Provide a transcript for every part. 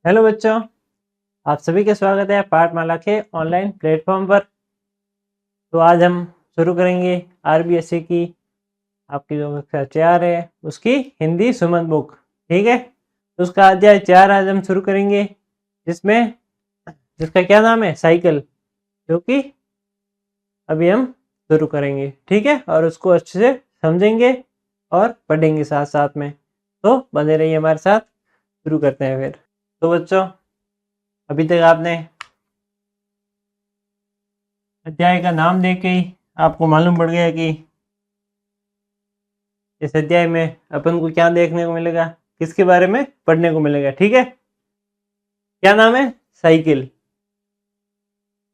Hello बच्चों, आप सभी का स्वागत है पाठमाला के ऑनलाइन प्लेटफॉर्म पर। तो आज हम शुरू करेंगे आरबीएससी की आपकी जो कक्षा 4 है उसकी हिंदी सुमन बुक। ठीक है, तो उसका अध्याय 4 आज हम शुरू करेंगे, जिसका क्या नाम है, साइकिल, जो कि अभी हम शुरू करेंगे। ठीक है, और उसको अच्छे से समझेंगे और पढ़ेंगे साथ साथ में। तो बने रहिए हमारे साथ। शुरू करते हैं फिर। तो बच्चों, अभी तक आपने अध्याय का नाम देख के ही आपको मालूम पड़ गया कि इस अध्याय में अपन को क्या देखने को मिलेगा, किसके बारे में पढ़ने को मिलेगा। ठीक है, क्या नाम है, साइकिल।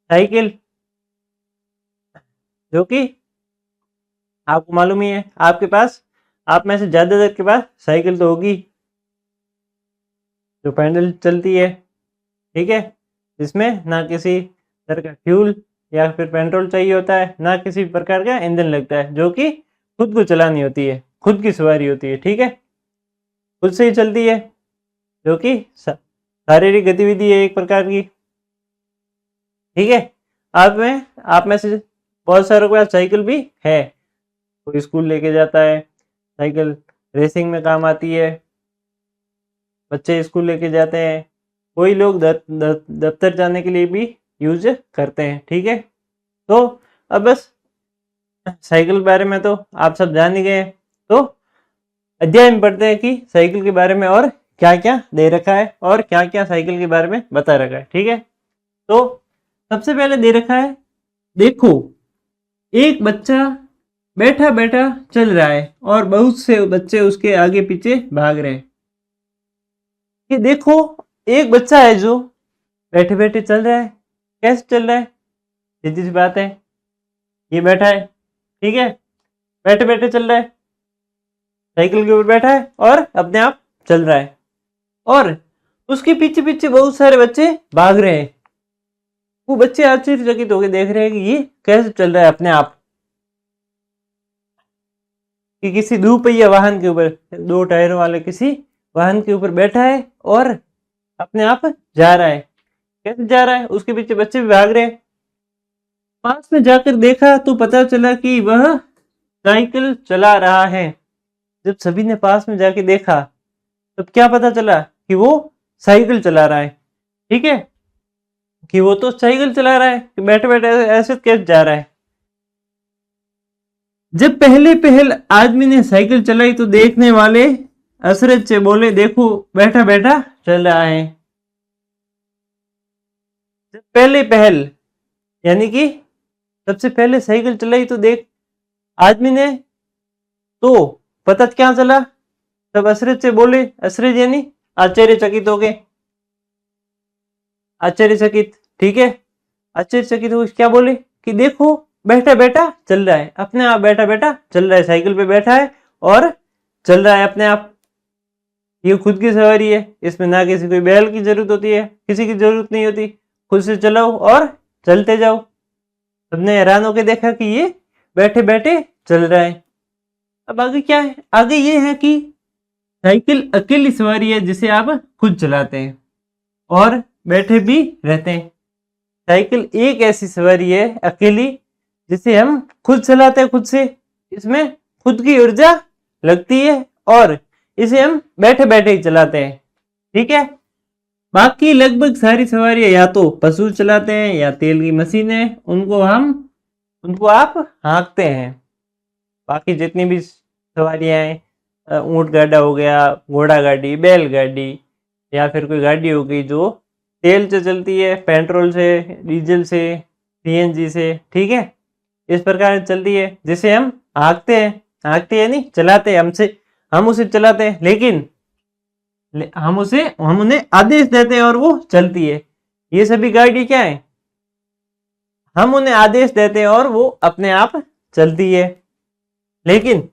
साइकिल जो कि आपको मालूम ही है, आप में से ज्यादातर के पास साइकिल तो होगी, जो पैदल चलती है। ठीक है, जिसमें ना किसी तरह का फ्यूल या फिर पेट्रोल चाहिए होता है, ना किसी प्रकार का ईंधन लगता है, जो कि खुद को चलानी होती है, खुद की सवारी होती है। ठीक है, खुद से ही चलती है, जो कि शारीरिक गतिविधि है एक प्रकार की। ठीक है, आप में से बहुत सारों के पास साइकिल भी है। कोई स्कूल लेके जाता है, साइकिल रेसिंग में काम आती है, बच्चे स्कूल लेके जाते हैं, कोई लोग दफ्तर जाने के लिए भी यूज करते हैं। ठीक है, तो अब बस साइकिल के बारे में तो आप सब जान ही गए। तो अध्याय में पढ़ते हैं कि साइकिल के बारे में और क्या क्या दे रखा है और क्या क्या साइकिल के बारे में बता रखा है। ठीक है, तो सबसे पहले दे रखा है, देखो एक बच्चा बैठा बैठा चल रहा है और बहुत से बच्चे उसके आगे पीछे भाग रहे हैं। कि देखो एक बच्चा है जो बैठे बैठे चल रहा है। कैसे चल रहा है, सीधी सी बात है, ये बैठा है। ठीक है, बैठे बैठे चल रहा है, साइकिल के ऊपर बैठा है और अपने आप चल रहा है, और उसके पीछे पीछे बहुत सारे बच्चे भाग रहे हैं। वो बच्चे आश्चर्यचकित होकर देख रहे हैं कि ये कैसे चल रहा है अपने आप, कि किसी दोपहिया वाहन के ऊपर, दो टायरों वाले किसी वाहन के ऊपर बैठा है और अपने आप जा रहा है। कैसे जा रहा है, उसके पीछे बच्चे भी भाग रहे हैं। पास में जाकर देखा तो पता चला कि वह साइकिल चला रहा है। जब सभी ने पास में जाके देखा तब क्या पता चला कि वो साइकिल चला रहा है। ठीक है, कि वो तो साइकिल चला रहा है, कि बैठे बैठे ऐसे कैसे जा रहा है। जब पहले पहल आदमी ने साइकिल चलाई तो देखने वाले अचरज से बोले, देखो बैठा बैठा चल रहा है। जब पहले पहल यानी कि सबसे पहले साइकिल चलाई तो देख आदमी ने, तो पता क्या चला, तब अचरज से बोले, अचरज यानी आश्चर्यचकित हो गए, आश्चर्यचकित। ठीक है, आश्चर्यचकित हो क्या बोले कि देखो बैठा बैठा चल रहा है, अपने आप बैठा बैठा चल रहा है, साइकिल पे बैठा है और चल रहा है अपने आप। ये खुद की सवारी है, इसमें ना किसी कोई बैल की जरूरत होती है, किसी की जरूरत नहीं होती, खुद से चलाओ और चलते जाओ। सबने हैरान होकर देखा कि ये बैठे बैठे चल रहा है। अब आगे क्या है, आगे ये है कि साइकिल अकेली सवारी है जिसे आप खुद चलाते हैं और बैठे भी रहते हैं। साइकिल एक ऐसी सवारी है अकेली जिसे हम खुद चलाते हैं, खुद से, इसमें खुद की ऊर्जा लगती है और इसे हम बैठे बैठे ही चलाते हैं। ठीक है, बाकी लगभग सारी सवारियां या तो पशु चलाते हैं या तेल की मशीनें, उनको आप हाँकते हैं। बाकी जितनी भी सवारियां हैं, ऊंट गाड़ा हो गया, घोड़ा गाड़ी, बैलगाड़ी, या फिर कोई गाड़ी हो गई जो तेल से चलती है, पेट्रोल से, डीजल से, सीएनजी से। ठीक है, इस प्रकार चलती है जिसे हम हाँकते हैं। हाँकते हैं नहीं, चलाते हैं, हम उसे चलाते हैं, लेकिन हम उन्हें आदेश देते हैं और वो चलती है। ये सभी गाड़ी क्या है, हम उन्हें आदेश देते हैं और वो अपने आप चलती है। लेकिन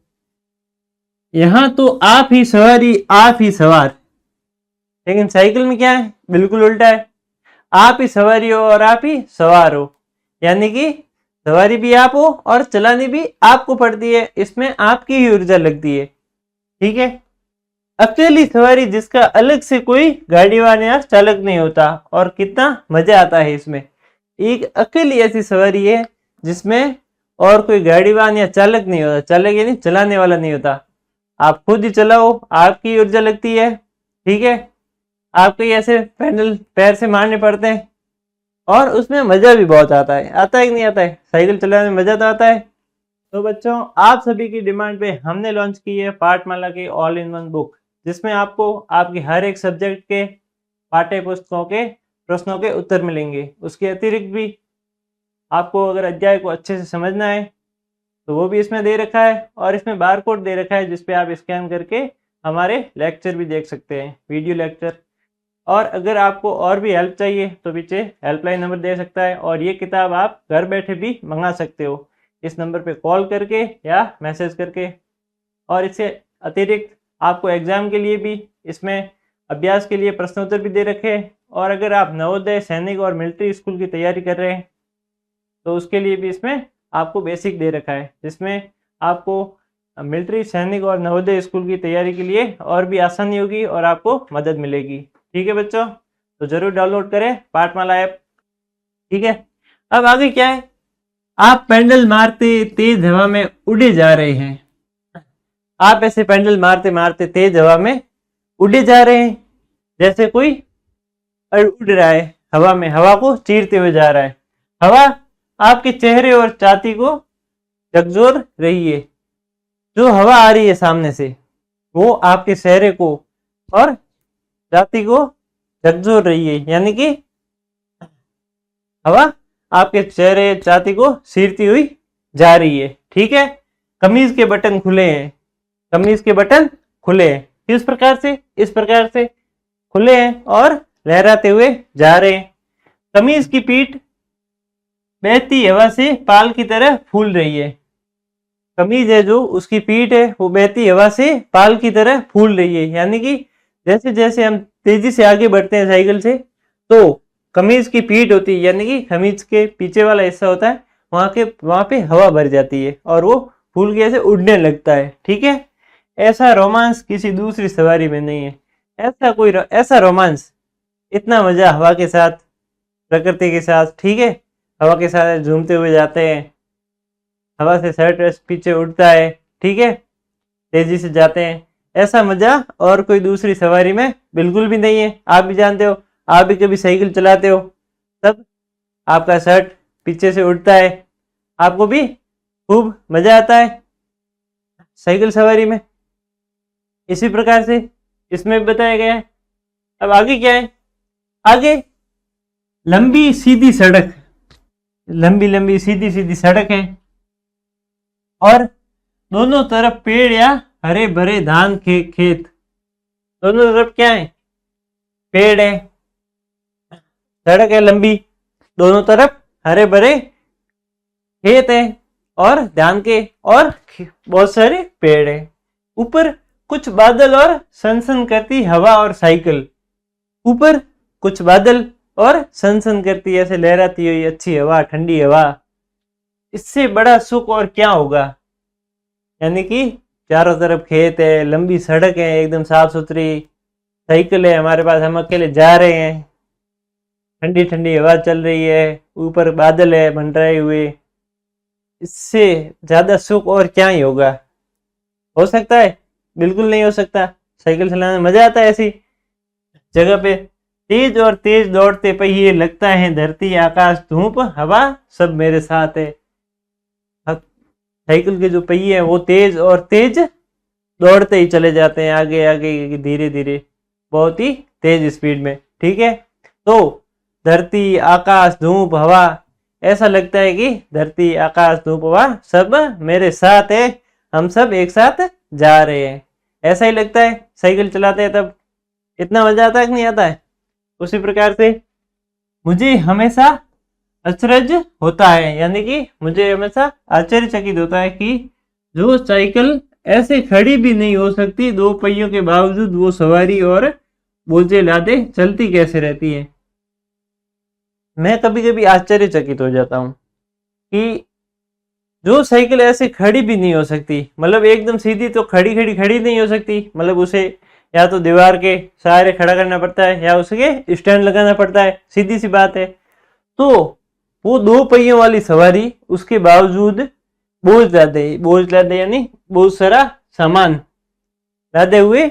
यहां तो आप ही सवारी आप ही सवार, लेकिन साइकिल में क्या है, बिल्कुल उल्टा है, आप ही सवारी हो और आप ही सवार हो। यानी कि सवारी भी आप हो और चलानी भी आपको पड़ती है, इसमें आपकी ही ऊर्जा लगती है। ठीक है, अकेली सवारी जिसका अलग से कोई गाड़ीवान या चालक नहीं होता, और कितना मजा आता है इसमें। एक अकेली ऐसी सवारी है जिसमें और कोई गाड़ीवान या चालक नहीं होता, चालक यानी चलाने वाला नहीं होता, आप खुद ही चलाओ, आपकी ऊर्जा लगती है, ठीक है, आपको ही ऐसे पैडल पैर से मारने पड़ते हैं, और उसमें मजा भी बहुत आता है। आता है कि नहीं आता है? साइकिल चलाने में मजा तो आता है। तो बच्चों, आप सभी की डिमांड पे हमने लॉन्च की है पाठमाला की ऑल इन वन बुक, जिसमें आपको आपके हर एक सब्जेक्ट के पाठ्य पुस्तकों के प्रश्नों के उत्तर मिलेंगे। उसके अतिरिक्त भी आपको अगर अध्याय को अच्छे से समझना है तो वो भी इसमें दे रखा है, और इसमें बारकोड दे रखा है जिसपे आप स्कैन करके हमारे लेक्चर भी देख सकते हैं, वीडियो लेक्चर। और अगर आपको और भी हेल्प चाहिए तो पीछे हेल्पलाइन नंबर दे सकता है, और ये किताब आप घर बैठे भी मंगा सकते हो इस नंबर पे कॉल करके या मैसेज करके। और इससे अतिरिक्त आपको एग्जाम के लिए भी इसमें अभ्यास के लिए प्रश्नोत्तर भी दे रखे हैं, और अगर आप नवोदय, सैनिक और मिलिट्री स्कूल की तैयारी कर रहे हैं तो उसके लिए भी इसमें आपको बेसिक दे रखा है, जिसमें आपको मिलिट्री, सैनिक और नवोदय स्कूल की तैयारी के लिए और भी आसानी होगी और आपको मदद मिलेगी। ठीक है बच्चों, तो जरूर डाउनलोड करें पाठमाला ऐप। ठीक है, अब आगे क्या है, आप पेंडल मारते तेज हवा में उड़े जा रहे हैं। आप ऐसे पेंडल मारते मारते तेज हवा में उड़े जा रहे हैं, जैसे कोई उड़ रहा है हवा में, हवा को चीरते हुए जा रहा है। हवा आपके चेहरे और छाती को झकझोर रही है। जो हवा आ रही है सामने से वो आपके चेहरे को और छाती को झकझोर रही है, यानी कि हवा आपके चेहरे, छाती को चीरती हुई जा रही है। ठीक है, कमीज के बटन खुले हैं, कमीज के बटन खुले हैं, किस प्रकार से? इस प्रकार से खुले हैं और लहराते हुए जा रहे हैं। कमीज की पीठ बहती हवा से पाल की तरह फूल रही है। कमीज है जो, उसकी पीठ है वो बहती हवा से पाल की तरह फूल रही है, यानी कि जैसे जैसे हम तेजी से आगे बढ़ते हैं साइकिल से, तो कमीज की पीठ होती है, यानी कि कमीज के पीछे वाला हिस्सा होता है, वहां पे हवा भर जाती है और वो फूल के ऐसे उड़ने लगता है। ठीक है, ऐसा रोमांस किसी दूसरी सवारी में नहीं है। ऐसा रोमांस, इतना मजा हवा के साथ, प्रकृति के साथ, ठीक है, हवा के साथ झूमते हुए जाते हैं, हवा से शर्ट पीछे उड़ता है, ठीक है, तेजी से जाते हैं, ऐसा मजा और कोई दूसरी सवारी में बिल्कुल भी नहीं है। आप भी जानते हो, आप भी कभी साइकिल चलाते हो, तब आपका शर्ट पीछे से उड़ता है, आपको भी खूब मजा आता है साइकिल सवारी में। इसी प्रकार से इसमें भी बताया गया है। अब आगे क्या है, आगे लंबी सीधी सड़क, लंबी लंबी सीधी सीधी सड़क है, और दोनों तरफ पेड़ या हरे भरे धान के खेत, दोनों तरफ क्या है, पेड़ है, सड़क है लंबी, दोनों तरफ हरे भरे खेत है और धान के और बहुत सारे पेड़ है। ऊपर कुछ बादल और सनसन करती हवा और साइकिल, ऊपर कुछ बादल और सनसन करती ऐसे लहराती हुई अच्छी हवा, ठंडी हवा, इससे बड़ा सुख और क्या होगा। यानी कि चारों तरफ खेत है, लंबी सड़क है, एकदम साफ सुथरी, साइकिल है हमारे पास, हम अकेले जा रहे हैं, ठंडी ठंडी हवा चल रही है, ऊपर बादल है मंडराए हुए, इससे ज्यादा सुख और क्या ही होगा। हो सकता है? बिल्कुल नहीं हो सकता। साइकिल चलाने में मजा आता है ऐसी जगह पे। तेज और तेज दौड़ते पहिए, लगता है धरती आकाश धूप हवा सब मेरे साथ है। साइकिल के जो पहिए हैं वो तेज और तेज दौड़ते ही चले जाते हैं, आगे आगे धीरे धीरे, बहुत ही तेज स्पीड में। ठीक है, तो धरती आकाश धूप हवा, ऐसा लगता है कि धरती आकाश धूप हवा सब मेरे साथ है, हम सब एक साथ जा रहे हैं, ऐसा ही लगता है साइकिल चलाते हैं तब। इतना मजा आता है कि नहीं आता है? उसी प्रकार से मुझे हमेशा अचरज होता है, यानी कि मुझे हमेशा आश्चर्यचकित होता है कि जो साइकिल ऐसे खड़ी भी नहीं हो सकती, दो पहियों के बावजूद वो सवारी और बोझे लादे चलती कैसे रहती है। मैं कभी कभी आश्चर्यचकित हो जाता हूँ कि जो साइकिल ऐसे खड़ी भी नहीं हो सकती, मतलब एकदम सीधी तो खड़ी नहीं हो सकती, मतलब उसे या तो दीवार के सहारे खड़ा करना पड़ता है या उसके स्टैंड लगाना पड़ता है, सीधी सी बात है। तो वो 2 पहियों वाली सवारी उसके बावजूद बोझ लादे यानी बहुत सारा सामान लादे हुए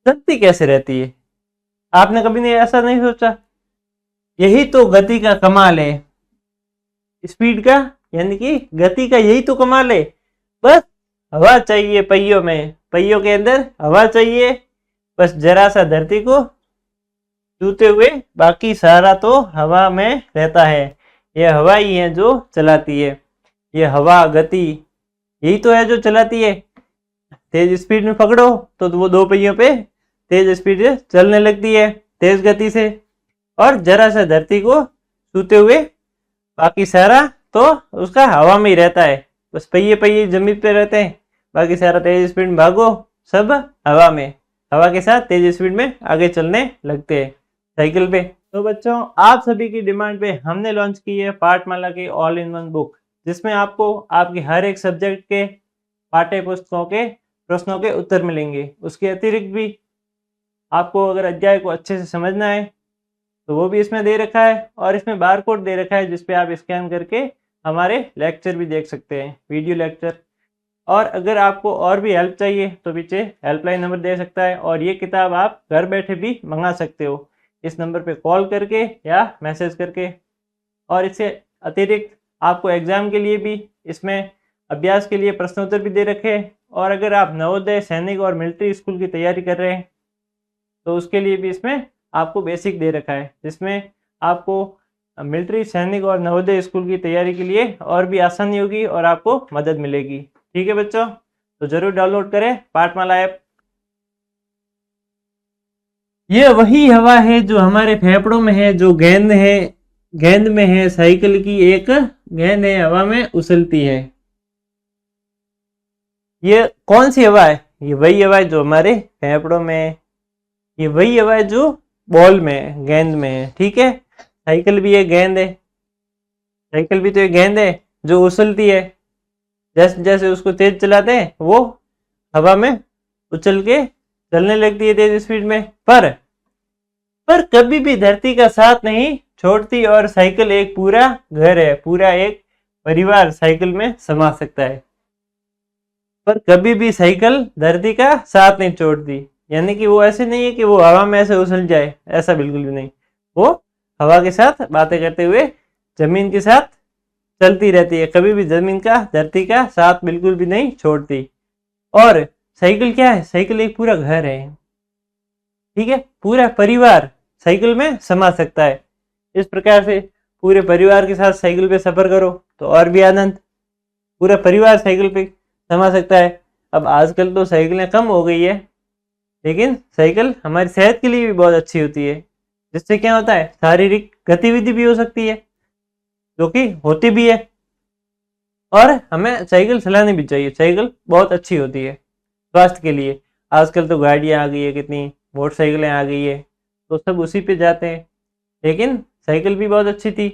चलती कैसे रहती है? आपने कभी नहीं ऐसा नहीं सोचा? यही तो गति का कमाल है, स्पीड का यानी कि गति का यही तो कमाल है। बस हवा चाहिए पहियों में, पहियों के अंदर हवा चाहिए, बस जरा सा धरती को छूते हुए, बाकी सारा तो हवा में रहता है। यह हवा ही है जो चलाती है, ये हवा गति यही तो है जो चलाती है। तेज स्पीड में पकड़ो तो वो 2 पहियों पे तेज स्पीड से चलने लगती है, तेज गति से, और जरा सा धरती को छूते हुए बाकी सारा तो उसका हवा में ही रहता है। बस पहिए जमीन पे रहते हैं, बाकी सारा तेज स्पीड में भागो, सब हवा में, हवा के साथ तेज स्पीड में आगे चलने लगते हैं साइकिल पे। तो बच्चों, आप सभी की डिमांड पे हमने लॉन्च की है पाठमाला की ऑल इन वन बुक, जिसमें आपको आपके हर एक सब्जेक्ट के पाठ्य पुस्तकों के प्रश्नों के उत्तर मिलेंगे। उसके अतिरिक्त भी आपको अगर अध्याय को अच्छे से समझना है तो वो भी इसमें दे रखा है, और इसमें बारकोड दे रखा है जिसपे आप स्कैन करके हमारे लेक्चर भी देख सकते हैं, वीडियो लेक्चर। और अगर आपको और भी हेल्प चाहिए तो पीछे हेल्पलाइन नंबर दे सकता है, और ये किताब आप घर बैठे भी मंगा सकते हो इस नंबर पे कॉल करके या मैसेज करके। और इससे अतिरिक्त आपको एग्ज़ाम के लिए भी इसमें अभ्यास के लिए प्रश्नोत्तर भी दे रखे हैं, और अगर आप नवोदय, सैनिक और मिलिट्री स्कूल की तैयारी कर रहे हैं तो उसके लिए भी इसमें आपको बेसिक दे रखा है, जिसमें आपको मिलिट्री, सैनिक और नवोदय स्कूल की तैयारी के लिए और भी आसानी होगी और आपको मदद मिलेगी। ठीक है बच्चों, तो जरूर डाउनलोड करें पाठमाला ऐप। ये वही हवा है जो हमारे फेफड़ों में है, जो गेंद में है, साइकिल की एक गेंद है, हवा में उछलती है। ये कौन सी हवा है? ये वही हवा है जो हमारे फेफड़ों में है, ये वही हवा है जो बॉल में, गेंद में है। ठीक है, साइकिल भी एक गेंद है, साइकिल भी तो एक गेंद है जो उछलती है। जैसे जैसे उसको तेज चलाते हैं वो हवा में उछल के चलने लगती है तेज स्पीड में, पर कभी भी धरती का साथ नहीं छोड़ती, और साइकिल एक पूरा घर है, पूरा एक परिवार साइकिल में समा सकता है। पर कभी भी साइकिल धरती का साथ नहीं छोड़ती, यानी कि वो ऐसे नहीं है कि वो हवा में ऐसे उछल जाए, ऐसा बिल्कुल भी नहीं। वो हवा के साथ बातें करते हुए जमीन के साथ चलती रहती है, कभी भी जमीन का, धरती का साथ बिल्कुल भी नहीं छोड़ती। और साइकिल क्या है? साइकिल एक पूरा घर है, ठीक है, पूरा परिवार साइकिल में समा सकता है। इस प्रकार से पूरे परिवार के साथ साइकिल पे सफर करो तो और भी आनंद, पूरा परिवार साइकिल पे समा सकता है। अब आजकल तो साइकिलें कम हो गई है, लेकिन साइकिल हमारी सेहत के लिए भी बहुत अच्छी होती है, जिससे क्या होता है, शारीरिक गतिविधि भी हो सकती है, जो कि होती भी है। और हमें साइकिल चलानी भी चाहिए, साइकिल बहुत अच्छी होती है स्वास्थ्य के लिए। आजकल तो गाड़ियाँ आ गई है, कितनी मोटरसाइकिलें आ गई है, तो सब उसी पे जाते हैं, लेकिन साइकिल भी बहुत अच्छी थी।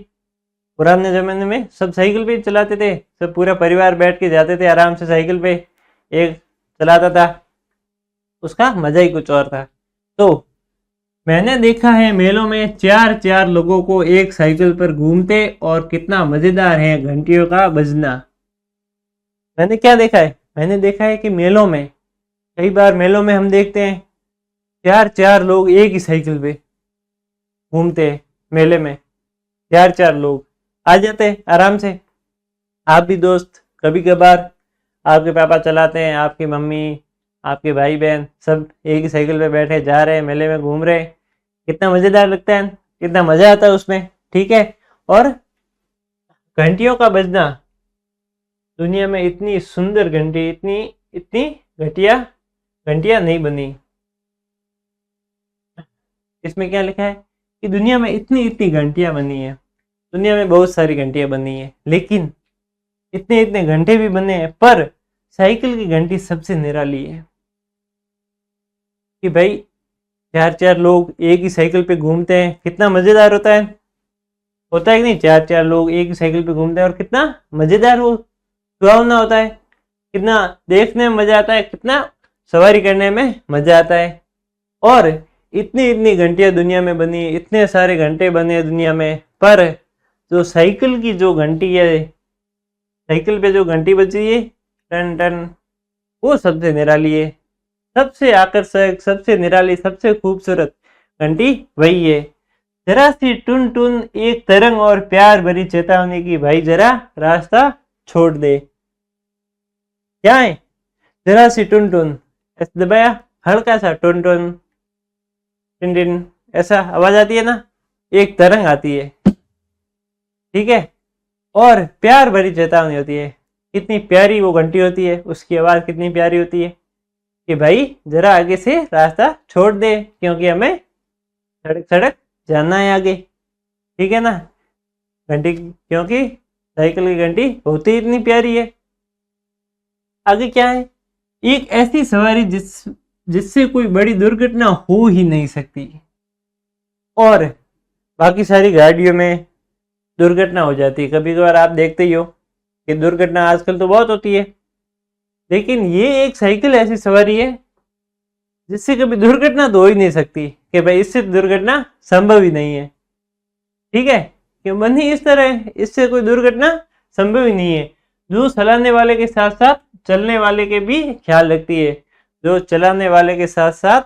पुराने ज़माने में सब साइकिल पे चलाते थे, सब पूरा परिवार बैठ के जाते थे आराम से साइकिल पे, एक चलाता था, उसका मज़ा ही कुछ और था। तो मैंने देखा है मेलों में 4 लोगों को एक साइकिल पर घूमते, और कितना मज़ेदार है घंटियों का बजना। मैंने क्या देखा है? मैंने देखा है कि मेलों में, कई बार मेलों में हम देखते हैं 4 लोग एक ही साइकिल पे घूमते हैं मेले में, 4 लोग आ जाते हैं आराम से। आप भी दोस्त, कभी कभार आपके पापा चलाते हैं, आपकी मम्मी, आपके भाई बहन, सब एक ही साइकिल पे बैठे जा रहे हैं, मेले में घूम रहे हैं, कितना मज़ेदार लगता है, कितना मज़ा आता है उसमें। ठीक है, और घंटियों का बजना, दुनिया में इतनी सुंदर घंटी, इतनी घटिया घंटियां नहीं बनी। इसमें क्या लिखा है कि दुनिया में इतनी घंटियां बनी है, दुनिया में बहुत सारी घंटियां बनी है, लेकिन इतने घंटे भी बने हैं, पर साइकिल की घंटी सबसे निराली है। कि भाई 4 लोग एक ही साइकिल पे घूमते हैं, कितना मज़ेदार होता है कि नहीं? 4 लोग एक ही साइकिल पे घूमते हैं और कितना मज़ेदार वो सुहावना होता है, कितना देखने में मज़ा आता है, कितना सवारी करने में मजा आता है। और इतनी इतनी घंटियां दुनिया में बनी, इतने सारे घंटे बने दुनिया में, पर जो साइकिल की जो घंटी है, साइकिल पे जो घंटी बजी है टन टन, वो सबसे निराली है, सबसे आकर्षक, सबसे निराली, सबसे खूबसूरत घंटी वही है। जरा सी टुन टुन एक तरंग और प्यार भरी चेतावनी की, भाई जरा रास्ता छोड़ दे। क्या है? जरा सी टुन टुन, ऐसे दबाया, हल्का सा टुन टुन टिन टिन, ऐसा आवाज आती है ना, एक तरंग आती है, ठीक है, और प्यार भरी चेतावनी होती है। कितनी प्यारी वो घंटी होती है, उसकी आवाज कितनी प्यारी होती है कि भाई जरा आगे से रास्ता छोड़ दे, क्योंकि हमें सड़क सड़क जाना है आगे, ठीक है ना। घंटी, क्योंकि साइकिल की घंटी होती ही इतनी प्यारी है। आगे क्या है? एक ऐसी सवारी जिससे कोई बड़ी दुर्घटना हो ही नहीं सकती। और बाकी सारी गाड़ियों में दुर्घटना हो जाती है, कभी कभार आप देखते ही हो कि दुर्घटना आजकल तो बहुत होती है, लेकिन ये एक साइकिल ऐसी सवारी है जिससे कभी दुर्घटना तो हो ही नहीं सकती, कि भाई इससे दुर्घटना संभव ही नहीं है, ठीक है। क्यों बनी इस तरह है, इससे कोई दुर्घटना संभव ही नहीं है। जो चलाने वाले के साथ साथ चलने वाले के भी ख्याल रखती है, जो चलाने वाले के साथ साथ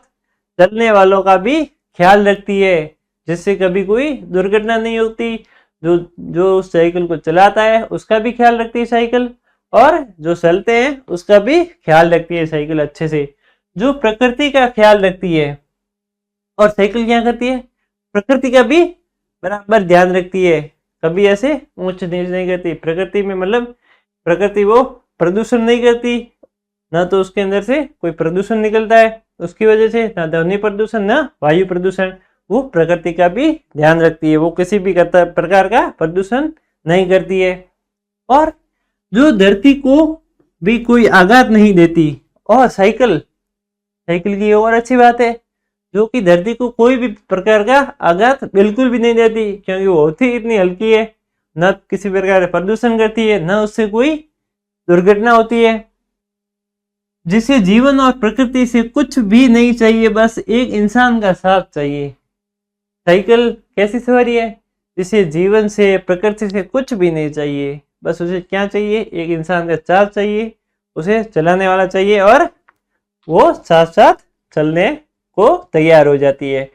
चलने वालों का भी ख्याल रखती है, जिससे कभी कोई दुर्घटना नहीं होती। जो जो साइकिल को चलाता है उसका भी ख्याल रखती है साइकिल, और जो चलते हैं उसका भी ख्याल रखती है साइकिल अच्छे से। जो प्रकृति का ख्याल रखती है, और साइकिल क्या करती है, प्रकृति का भी बराबर ध्यान रखती है, कभी ऐसे ऊंच नीच नहीं करती। प्रकृति में मतलब प्रकृति वो प्रदूषण नहीं करती, ना तो उसके अंदर से कोई प्रदूषण निकलता है उसकी वजह से, ना ध्वनि प्रदूषण ना वायु प्रदूषण। वो प्रकृति का भी ध्यान रखती है, वो किसी भी प्रकार का प्रदूषण नहीं करती है। और जो धरती को भी कोई आघात नहीं देती। और साइकिल, साइकिल की और अच्छी बात है, जो कि धरती को कोई भी प्रकार का आघात बिल्कुल भी नहीं देती, क्योंकि वो होती इतनी हल्की है, न किसी प्रकार का प्रदूषण करती है, न उससे कोई दुर्घटना होती है। जिसे जीवन और प्रकृति से कुछ भी नहीं चाहिए, बस एक इंसान का साथ चाहिए। साइकिल कैसी सवारी है? जिसे जीवन से, प्रकृति से कुछ भी नहीं चाहिए, बस उसे क्या चाहिए? एक इंसान का साथ चाहिए, उसे चलाने वाला चाहिए, और वो साथ साथ चलने को तैयार हो जाती है।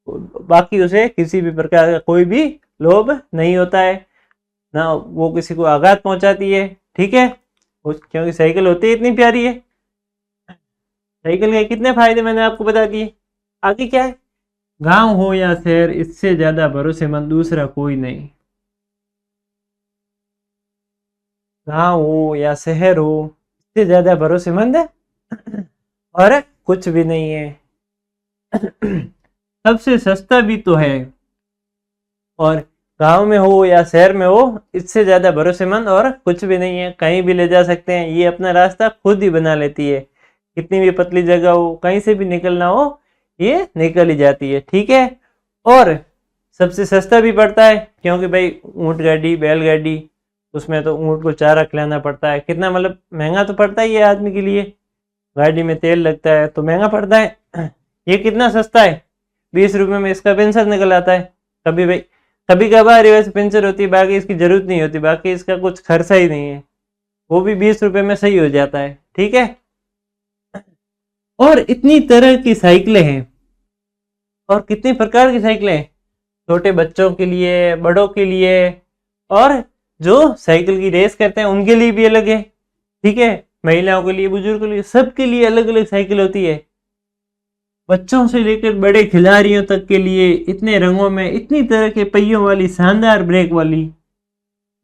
बाकी उसे किसी भी प्रकार का कोई भी लोभ नहीं होता है, ना वो किसी को आघात पहुंचाती है, ठीक है, क्योंकि साइकिल होती है इतनी प्यारी है। साइकिल के कितने फायदे मैंने आपको बता दिए। आगे क्या है? गांव हो या शहर, इससे ज्यादा भरोसेमंद दूसरा कोई नहीं। गांव हो या शहर हो, इससे ज्यादा भरोसेमंद और कुछ भी नहीं है। सबसे सस्ता भी तो है। और गांव में हो या शहर में हो, इससे ज्यादा भरोसेमंद और कुछ भी नहीं है। कहीं भी ले जा सकते हैं, ये अपना रास्ता खुद ही बना लेती है। कितनी भी पतली जगह हो, कहीं से भी निकलना हो, ये निकल ही जाती है, ठीक है। और सबसे सस्ता भी पड़ता है, क्योंकि भाई ऊंट गाड़ी, बैलगाड़ी, उसमें तो ऊंट को चारा खिलाना पड़ता है, कितना मतलब महंगा तो पड़ता ही है आदमी के लिए। गाड़ी में तेल लगता है तो महंगा पड़ता है। ये कितना सस्ता है, 20 रुपए में इसका पेंशन निकल आता है। कभी भाई, कभी कभार वैसे पेंचर होती है, बाकी इसकी जरूरत नहीं होती, बाकी इसका कुछ खर्चा ही नहीं है, वो भी 20 रुपए में सही हो जाता है, ठीक है। और इतनी तरह की साइकिलें हैं, और कितनी प्रकार की साइकिलें हैं, छोटे बच्चों के लिए, बड़ों के लिए, और जो साइकिल की रेस करते हैं उनके लिए भी अलग है, ठीक है। महिलाओं के लिए, बुजुर्गों के लिए, सबके लिए अलग अलग साइकिल होती है। बच्चों से लेकर बड़े खिलाड़ियों तक के लिए इतने रंगों में, इतनी तरह के पहियों वाली, शानदार ब्रेक वाली,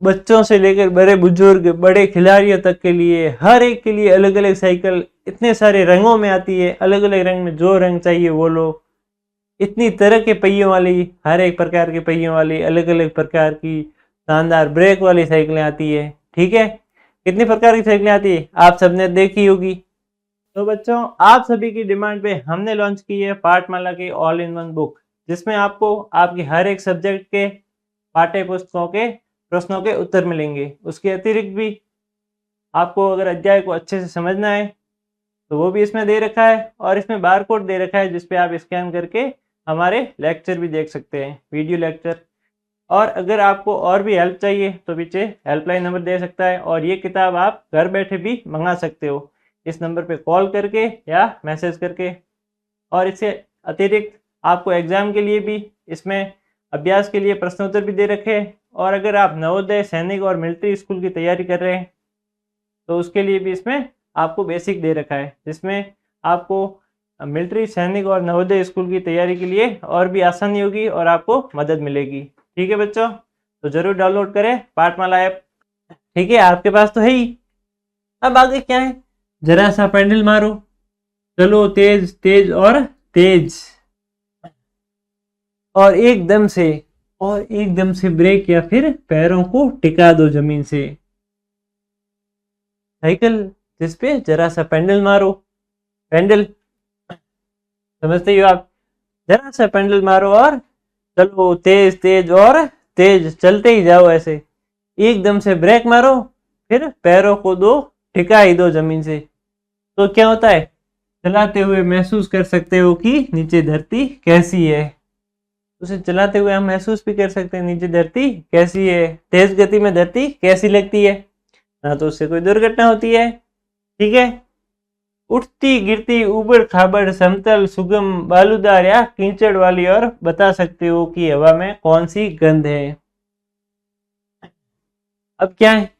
बच्चों से लेकर बड़े बुजुर्ग, बड़े खिलाड़ियों तक के लिए, हर एक के लिए अलग अलग साइकिल इतने सारे रंगों में आती है। अलग अलग रंग में जो रंग चाहिए वो लो। इतनी तरह के पहियों वाली, हर एक प्रकार के पहियों वाली, अलग अलग प्रकार की शानदार ब्रेक वाली साइकिलें आती है, ठीक है। कितनी प्रकार की साइकिलें आती है आप सबने देखी होगी। तो बच्चों, आप सभी की डिमांड पे हमने लॉन्च की है पाठमाला की ऑल इन वन बुक, जिसमें आपको आपके हर एक सब्जेक्ट के पाठ्य पुस्तकों के प्रश्नों के उत्तर मिलेंगे। उसके अतिरिक्त भी आपको अगर अध्याय को अच्छे से समझना है तो वो भी इसमें दे रखा है, और इसमें बार कोड दे रखा है जिसपे आप स्कैन करके हमारे लेक्चर भी देख सकते हैं, वीडियो लेक्चर। और अगर आपको और भी हेल्प चाहिए तो पीछे हेल्पलाइन नंबर दे सकता है, और ये किताब आप घर बैठे भी मंगा सकते हो इस नंबर पे कॉल करके या मैसेज करके। और इससे अतिरिक्त आपको एग्ज़ाम के लिए भी इसमें अभ्यास के लिए प्रश्नोत्तर भी दे रखे हैं। और अगर आप नवोदय, सैनिक और मिलिट्री स्कूल की तैयारी कर रहे हैं तो उसके लिए भी इसमें आपको बेसिक दे रखा है, जिसमें आपको मिलिट्री, सैनिक और नवोदय स्कूल की तैयारी के लिए और भी आसानी होगी और आपको मदद मिलेगी। ठीक है बच्चों, तो ज़रूर डाउनलोड करें पाठमाला ऐप। ठीक है, आपके पास तो है ही। अब आगे क्या है, जरा सा पैडल मारो, चलो तेज तेज और तेज, और एकदम से ब्रेक या फिर पैरों को टिका दो जमीन से। साइकिल जिसपे जरा सा पेंडल मारो, पेंडल समझते ही हो आप, जरा सा पेंडल मारो और चलो तेज तेज और तेज, चलते ही जाओ ऐसे। एकदम से ब्रेक मारो, फिर पैरों को टिका ही दो जमीन से। तो क्या होता है, चलाते हुए महसूस कर सकते हो कि नीचे धरती कैसी है। उसे चलाते हुए हम महसूस भी कर सकते हैं नीचे धरती कैसी है, तेज गति में धरती कैसी लगती है, ना तो उससे कोई दुर्घटना होती है। ठीक है, उठती गिरती, ऊबड़ खाबड़, समतल, सुगम, बालूदार या कीचड़ वाली, और बता सकते हो कि हवा में कौन सी गंध है। अब क्या है,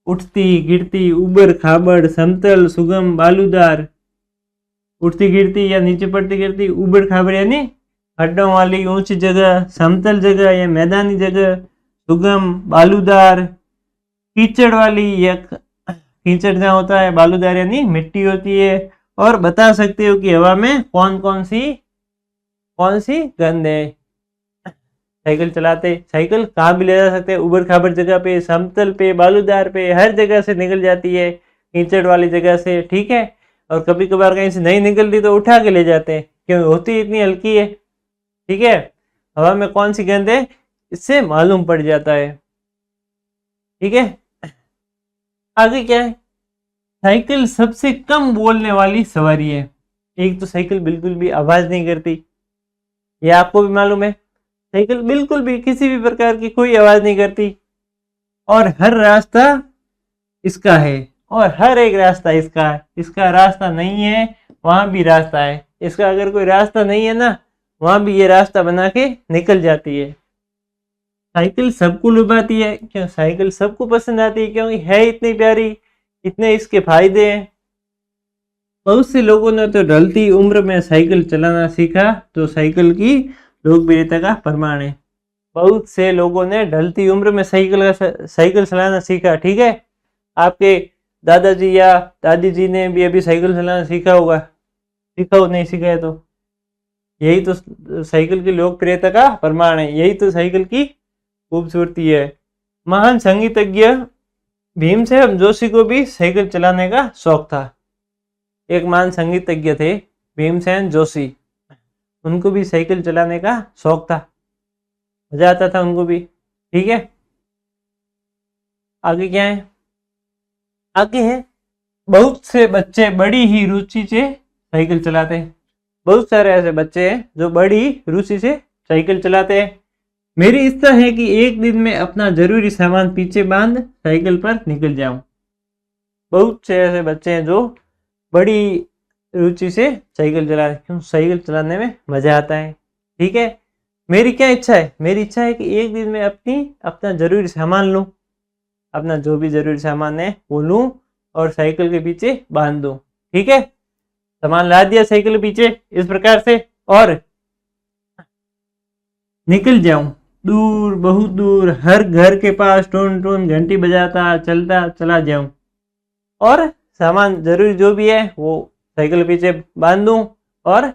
उठती गिरती, ऊबड़ खाबड़, समतल, सुगम, बालूदार। उठती गिरती या नीचे पड़ती गिरती, ऊबड़ खाबड़ यानी खड्डों वाली ऊंची जगह, समतल जगह या मैदानी जगह, सुगम, बालूदार, कीचड़ वाली या कीचड़ जहाँ होता है, बालूदार यानी मिट्टी होती है। और बता सकते हो कि हवा में कौन कौन सी गंध है। साइकिल चलाते, साइकिल कहाँ भी ले जा सकते हैं, ऊबड़ खाबड़ जगह पे, समतल पे, बालूदार पे, हर जगह से निकल जाती है, कीचड़ वाली जगह से। ठीक है, और कभी कभार कहीं से नहीं निकलती तो उठा के ले जाते हैं, क्योंकि होती इतनी हल्की है। ठीक है, हवा में कौन सी गंध है इससे मालूम पड़ जाता है। ठीक है, आगे क्या है, साइकिल सबसे कम बोलने वाली सवारी है। एक तो साइकिल बिल्कुल भी आवाज नहीं करती, ये आपको भी मालूम है। साइकिल बिल्कुल भी किसी भी प्रकार की कोई आवाज नहीं करती, और हर रास्ता इसका है, और हर एक रास्ता इसका है। इसका रास्ता नहीं है वहां भी रास्ता है, इसका अगर कोई रास्ता नहीं है ना, वहां भी ये रास्ता बना के निकल जाती है। साइकिल सबको लुभाती है, क्यों, साइकिल सबको पसंद आती है क्योंकि है इतनी प्यारी, इतने इसके फायदे हैं। बहुत से लोगों ने तो ढलती उम्र में साइकिल चलाना सीखा, तो साइकिल की लोकप्रियता का प्रमाण है। बहुत से लोगों ने ढलती उम्र में साइकिल चलाना सीखा। ठीक है, आपके दादाजी या दादी जी ने भी अभी साइकिल चलाना सीखा होगा, सीखा हो, नहीं सीखा है तो यही तो साइकिल की लोकप्रियता का प्रमाण है, यही तो साइकिल की खूबसूरती है। महान संगीतज्ञ भीमसेन जोशी को भी साइकिल चलाने का शौक था। एक महान संगीतज्ञ थे भीमसेन जोशी, उनको भी साइकिल चलाने का शौक था, मजा आता था उनको भी। ठीक है, आगे क्या है, आगे है बहुत से बच्चे बड़ी ही रुचि से साइकिल चलाते हैं। बहुत सारे ऐसे बच्चे हैं जो बड़ी रुचि से साइकिल चलाते हैं। मेरी इच्छा है कि एक दिन में अपना जरूरी सामान पीछे बांध साइकिल पर निकल जाऊं। बहुत से ऐसे बच्चे हैं जो बड़ी रुचि से साइकिल चलाते हैं, क्यों, साइकिल चलाने में मजा आता है। ठीक है, मेरी क्या इच्छा है, मेरी इच्छा है कि एक दिन में अपना जरूरी सामान लूं, अपना जो भी जरूरी सामान है वो लूं और साइकिल के पीछे बांध दूं। ठीक है, सामान ला दिया साइकिल के पीछे इस प्रकार से, और निकल जाऊं दूर, बहुत दूर, हर घर के पास टून टून घंटी बजाता चलता चला जाऊं, और सामान जरूरी जो भी है वो साइकिल के पीछे बांध दूं और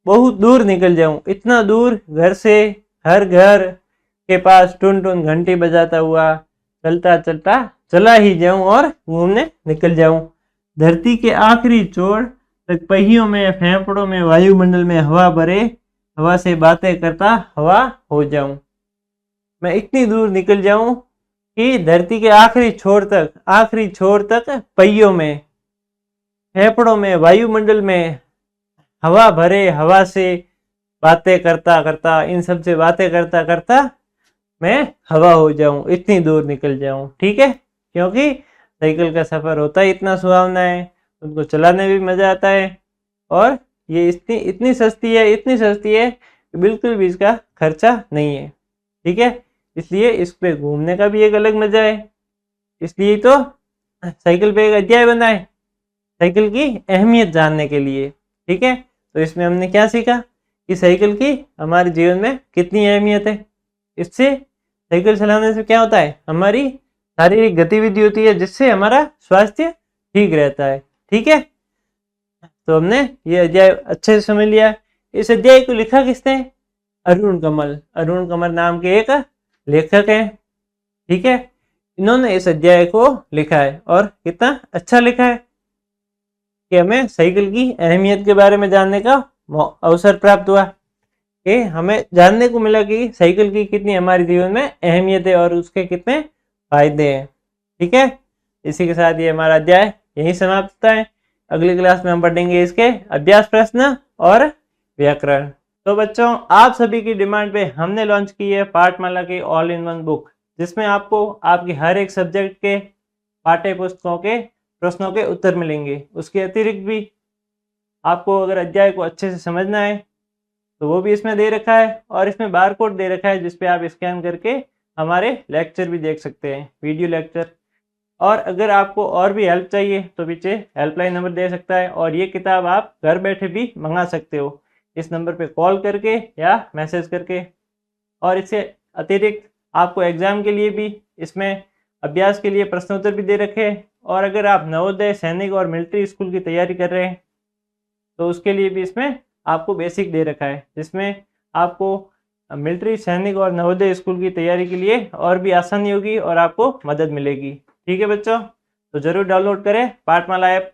बहुत दूर निकल जाऊं। इतना दूर, घर से हर घर के पास टून टून घंटी बजाता हुआ चलता चलता चला ही जाऊं और घूमने निकल जाऊं। धरती के आखिरी छोर तक पहियों में, फेफड़ों में, वायुमंडल में हवा भरे, हवा से बातें करता हवा हो जाऊं। मैं इतनी दूर निकल जाऊं कि धरती के आखिरी छोर तक पहियों में, फेफड़ों में, वायुमंडल में हवा भरे, हवा से बातें करता करता, इन सब से बातें करता करता मैं हवा हो जाऊं, इतनी दूर निकल जाऊं। ठीक है, क्योंकि साइकिल का सफर होता ही इतना सुहावना है, उनको चलाने में भी मजा आता है, और ये इतनी इतनी सस्ती है, इतनी सस्ती है कि बिल्कुल भी इसका खर्चा नहीं है। ठीक है, इसलिए इस पे घूमने का भी एक अलग मजा है। इसलिए तो साइकिल पे एक अध्याय बना है, साइकिल की अहमियत जानने के लिए। ठीक है, तो इसमें हमने क्या सीखा कि साइकिल की हमारे जीवन में कितनी अहमियत है। इससे साइकिल चलाने से क्या होता है, हमारी शारीरिक गतिविधि होती है, जिससे हमारा स्वास्थ्य ठीक रहता है। ठीक है, तो हमने ये अध्याय अच्छे से समझ लिया। इस अध्याय को लिखा किसने? अरुण कमल। अरुण कमल नाम के एक लेखक हैं। ठीक है, इन्होंने इस अध्याय को लिखा है, और कितना अच्छा लिखा है कि हमें साइकिल की अहमियत के बारे में जानने का अवसर प्राप्त हुआ, कि हमें जानने को मिला कि साइकिल की कितनी हमारे जीवन में अहमियत है और उसके कितने फायदे हैं। ठीक है, इसी के साथ ये हमारा अध्याय यहीं समाप्त होता है। अगली क्लास में हम पढ़ेंगे इसके अभ्यास प्रश्न और व्याकरण। तो बच्चों, आप सभी की डिमांड पे हमने लॉन्च की है पाठमाला की ऑल इन वन बुक, जिसमें आपको आपके हर एक सब्जेक्ट के पाठ्य पुस्तकों के प्रश्नों के उत्तर मिलेंगे। उसके अतिरिक्त भी आपको अगर अध्याय को अच्छे से समझना है तो वो भी इसमें दे रखा है, और इसमें बार कोड दे रखा है जिसपे आप स्कैन करके हमारे लेक्चर भी देख सकते हैं, वीडियो लेक्चर। और अगर आपको और भी हेल्प चाहिए तो पीछे हेल्पलाइन नंबर दे सकता है, और ये किताब आप घर बैठे भी मंगा सकते हो इस नंबर पे कॉल करके या मैसेज करके। और इससे अतिरिक्त आपको एग्ज़ाम के लिए भी इसमें अभ्यास के लिए प्रश्नोत्तर भी दे रखे हैं। और अगर आप नवोदय, सैनिक और मिलिट्री स्कूल की तैयारी कर रहे हैं तो उसके लिए भी इसमें आपको बेसिक दे रखा है, जिसमें आपको मिलिट्री, सैनिक और नवोदय स्कूल की तैयारी के लिए और भी आसानी होगी और आपको मदद मिलेगी। ठीक है बच्चों, तो ज़रूर डाउनलोड करें पाठमाला ऐप।